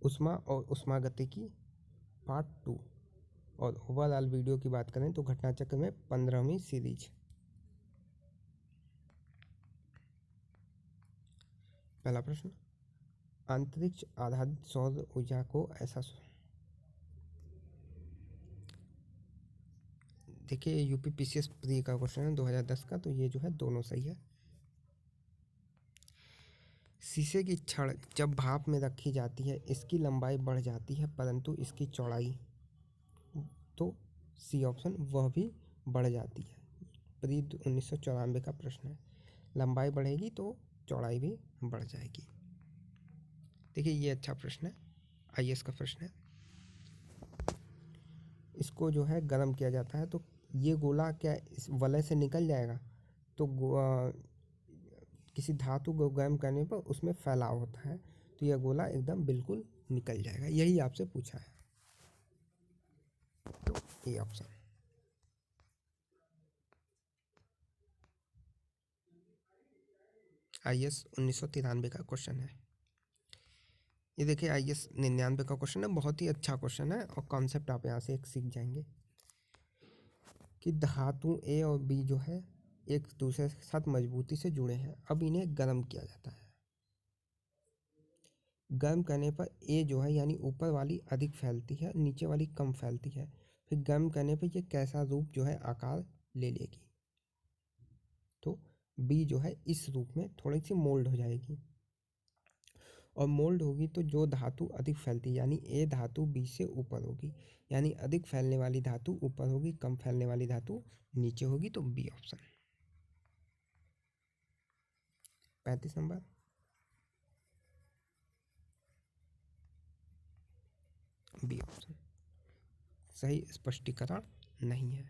उष्मा और उष्मागतिकी पार्ट 2। और ओवरऑल वीडियो की बात करें तो घटना चक्र में 15वीं सीरीज। पहला प्रश्न, अंतरिक्ष आधारित सौर ऊर्जा को ऐसा, देखिए यूपी पीसीएस प्री का क्वेश्चन है 2010 का, तो ये जो है दोनों सही है। शीशे की छड़ जब भाप में रखी जाती है इसकी लंबाई बढ़ जाती है परंतु इसकी चौड़ाई, तो सी ऑप्शन वह भी बढ़ जाती है। प्री 1994 का प्रश्न है। लंबाई बढ़ेगी तो चौड़ाई भी बढ़ जाएगी। देखिए ये अच्छा प्रश्न है, आईएएस का प्रश्न है। इसको जो है गर्म किया जाता है तो ये गोला क्या इस वलय से निकल जाएगा, तो किसी धातु को गर्म करने पर उसमें फैलाव होता है, तो यह गोला एकदम बिल्कुल निकल जाएगा। यही आपसे पूछा है, तो ये ऑप्शन। आईएएस 1993 का क्वेश्चन है। ये देखिए आईएएस 99 का क्वेश्चन है, बहुत ही अच्छा क्वेश्चन है और कॉन्सेप्ट आप यहाँ से एक सीख जाएंगे कि धातु ए और बी जो है एक दूसरे के साथ मजबूती से जुड़े हैं। अब इन्हें गर्म किया जाता है। गर्म करने पर ए जो है यानी ऊपर वाली अधिक फैलती है, नीचे वाली कम फैलती है। फिर गर्म करने पर ये कैसा रूप जो है आकार ले लेगी, तो बी जो है इस रूप में थोड़ी सी मोल्ड हो जाएगी। और मोल्ड होगी तो जो धातु अधिक फैलती है यानी ए धातु बी से ऊपर होगी, यानी अधिक फैलने वाली धातु ऊपर होगी, कम फैलने वाली धातु नीचे होगी, तो बी ऑप्शन। 35 नंबर, बी ऑप्शन सही स्पष्टीकरण नहीं है।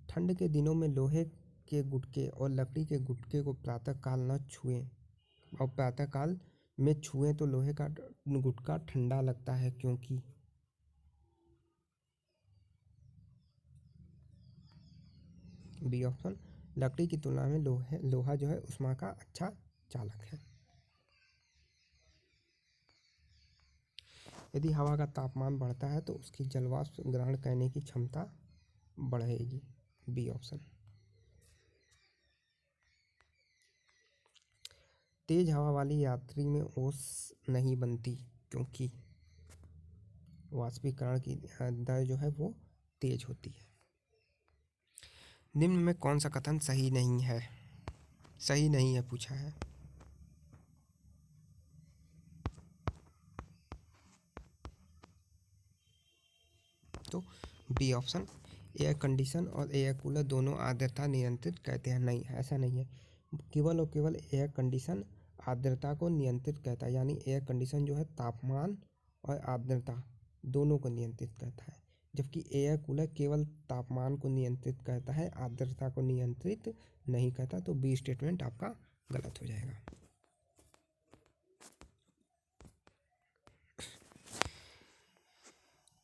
ठंड के दिनों में लोहे के गुटके और लकड़ी के गुटके को प्रातःकाल न छुएं, और प्रातःकाल में छुएं तो लोहे का गुटका ठंडा लगता है क्योंकि, बी ऑप्शन लकड़ी की तुलना में लोहा जो है ऊष्मा का अच्छा चालक है। यदि हवा का तापमान बढ़ता है तो उसकी जलवाष्प ग्रहण करने की क्षमता बढ़ेगी, बी ऑप्शन। तेज हवा वाली यात्री में ओस नहीं बनती क्योंकि वाष्पीकरण की दर जो है वो तेज होती है। निम्न में कौन सा कथन सही नहीं है, सही नहीं है पूछा है। तो बी ऑप्शन, एयर कंडीशन और एयर कूलर दोनों आर्द्रता नियंत्रित करते हैं। नहीं, ऐसा नहीं है। केवल और केवल एयर कंडीशन आर्द्रता को नियंत्रित करता है, यानी एयर कंडीशन जो है तापमान और आर्द्रता दोनों को नियंत्रित करता है, जबकि एयर कूलर केवल तापमान को नियंत्रित करता है, आर्द्रता को नियंत्रित नहीं करता। तो बी स्टेटमेंट आपका गलत हो जाएगा।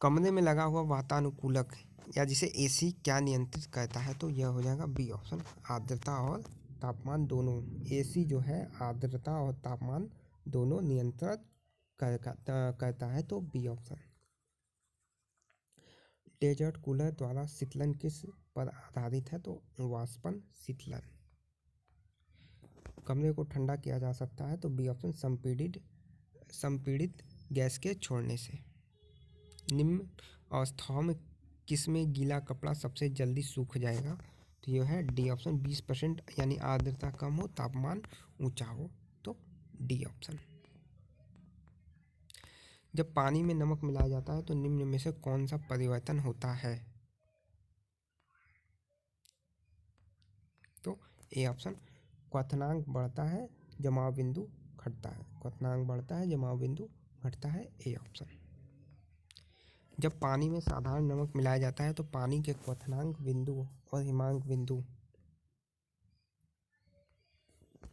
कमरे में लगा हुआ वातानुकूलक या जिसे एसी क्या नियंत्रित करता है, तो यह हो जाएगा बी ऑप्शन, आर्द्रता और तापमान दोनों। एसी जो है आर्द्रता और तापमान दोनों नियंत्रित करता है, तो बी ऑप्शन। डेजर्ट कूलर द्वारा शीतलन किस पर आधारित है, तो वाष्पन शीतलन। कमरे को ठंडा किया जा सकता है, तो बी ऑप्शन, संपीड़ित गैस के छोड़ने से। निम्न अवस्थाओं में किसमें गीला कपड़ा सबसे जल्दी सूख जाएगा, तो यह है डी ऑप्शन, 20% यानी आर्द्रता कम हो, तापमान ऊंचा हो, तो डी ऑप्शन। जब पानी में नमक मिलाया जाता है तो निम्न में से कौन सा परिवर्तन होता है, तो ए ऑप्शन, क्वथनांक बढ़ता है जमाव बिंदु घटता है, क्वथनांक बढ़ता है जमाव बिंदु घटता है, ए ऑप्शन। जब पानी में साधारण नमक मिलाया जाता है तो पानी के क्वथनांक बिंदु और हिमांक बिंदु,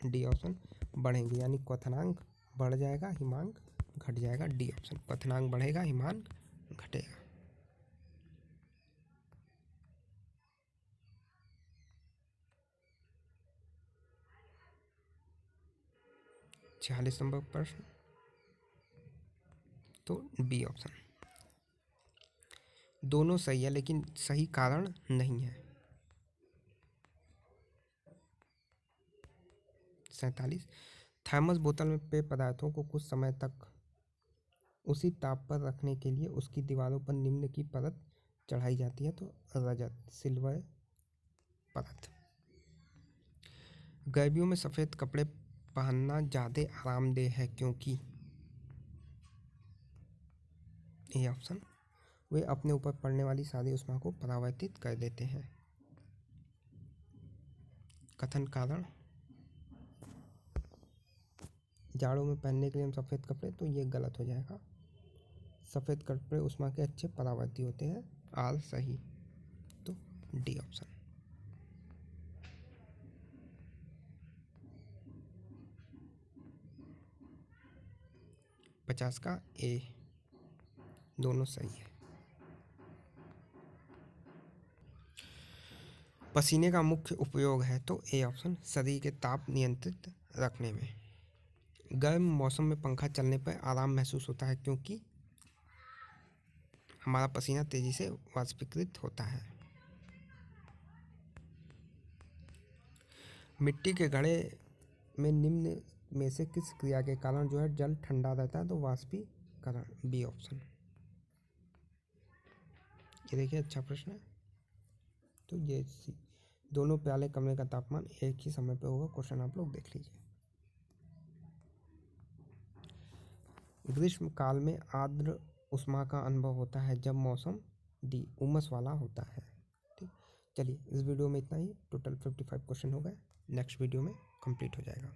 डी ऑप्शन, बढ़ेंगे, यानी क्वथनांक बढ़ जाएगा, हिमांक घट जाएगा, डी ऑप्शन। क्वथनांक बढ़ेगा, हिमांक घटेगा। 46 नंबर प्रश्न, तो बी ऑप्शन। दोनों सही है लेकिन सही कारण नहीं है। 47, थर्मस बोतल में पेय पदार्थों को कुछ समय तक उसी ताप पर रखने के लिए उसकी दीवारों पर निम्न की परत चढ़ाई जाती है। तो रजत, सिल्वर परत। गर्मियों में सफ़ेद कपड़े पहनना ज़्यादा आरामदेह है क्योंकि ये ऑप्शन, वे अपने ऊपर पड़ने वाली सारी ऊष्मा को परावर्तित कर देते हैं। कथन कारण, जाड़ों में पहनने के लिए हम सफ़ेद कपड़े, तो ये गलत हो जाएगा। सफ़ेद कपड़े ऊष्मा के अच्छे परावर्ती होते हैं। आल सही, तो डी ऑप्शन। पचास का ए, दोनों सही है। पसीने का मुख्य उपयोग है। तो ए ऑप्शन, शरीर के ताप नियंत्रित रखने में। गर्म मौसम में पंखा चलने पर आराम महसूस होता है क्योंकि हमारा पसीना तेजी से वाष्पीकृत होता है। मिट्टी के घड़े में निम्न में से किस क्रिया के कारण जो है जल ठंडा रहता है? तो वाष्पीकरण, बी ऑप्शन। ये देखिए अच्छा प्रश्न है। तो ये दोनों प्याले कमरे का तापमान एक ही समय पे होगा। क्वेश्चन आप लोग देख लीजिए। ग्रीष्म काल में आर्द्र उष्मा का अनुभव होता है जब मौसम डी उमस वाला होता है। ठीक, चलिए इस वीडियो में इतना ही। टोटल 55 क्वेश्चन हो गए। नेक्स्ट वीडियो में कंप्लीट हो जाएगा।